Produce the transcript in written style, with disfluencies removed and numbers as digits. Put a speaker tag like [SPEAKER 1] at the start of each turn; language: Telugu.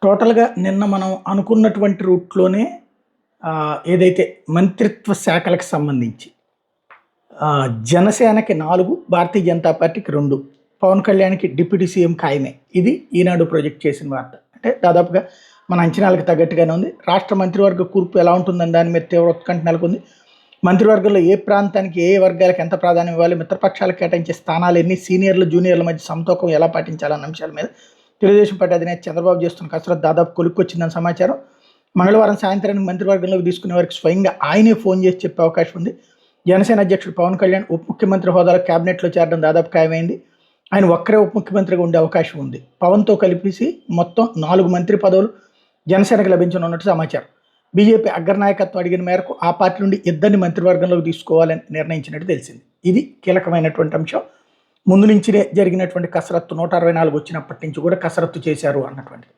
[SPEAKER 1] టోటల్‌గా నిన్న మనం అనుకున్నటువంటి రూట్‌లోనే ఏదైతే మంత్రిత్వ శాఖలకు సంబంధించి జనసేనకి 4, భారతీయ జనతా పార్టీకి 2, పవన్ కళ్యాణ్‌కి డిప్యూటీ సీఎం ఖాయమే. ఇది ఈనాడు ప్రొజెక్ట్ చేసిన వార్త. అంటే దాదాపుగా మన అంచనాలకు తగ్గట్టుగానే ఉంది. రాష్ట్ర మంత్రివర్గ కూర్పు ఎలా ఉంటుందని దాని మీద తీవ్ర ఉత్కంఠ నెలకొంది. మంత్రివర్గంలో ఏ ప్రాంతానికి, ఏ వర్గాలకు ఎంత ప్రాధాన్యం ఇవ్వాలి, మిత్రపక్షాలకు కేటాయించే స్థానాలు ఎన్ని, సీనియర్లు, జూనియర్ల మధ్య సమతూకం ఎలా పాటించాలన్న అంశాల మీద తెలుగుదేశం పార్టీ అధినేత చంద్రబాబు చేస్తున్న కసరత్తు దాదాపు కొలుక్కొచ్చిందని సమాచారం. మంగళవారం సాయంత్రానికి మంత్రివర్గంలోకి తీసుకునే వారికి స్వయంగా ఆయనే ఫోన్ చేసి చెప్పే అవకాశం ఉంది. జనసేన అధ్యక్షుడు పవన్ కళ్యాణ్ ఉప ముఖ్యమంత్రి హోదాలో క్యాబినెట్లో చేరడం దాదాపు ఖాయమైంది. ఆయన ఒక్కరే ఉప ముఖ్యమంత్రిగా ఉండే అవకాశం ఉంది. పవన్తో కలిపేసి మొత్తం 4 మంత్రి పదవులు జనసేనకు లభించనున్నట్టు సమాచారం. బీజేపీ అగ్రనాయకత్వం అడిగిన మేరకు ఆ పార్టీ నుండి 2 మంత్రివర్గంలోకి తీసుకోవాలని నిర్ణయించినట్టు తెలిసింది. ఇది కీలకమైనటువంటి అంశం. ముందు నుంచినే జరిగినటువంటి కసరత్తు 164 వచ్చినప్పటి నుంచి కూడా కసరత్తు చేశారు అన్నటువంటిది.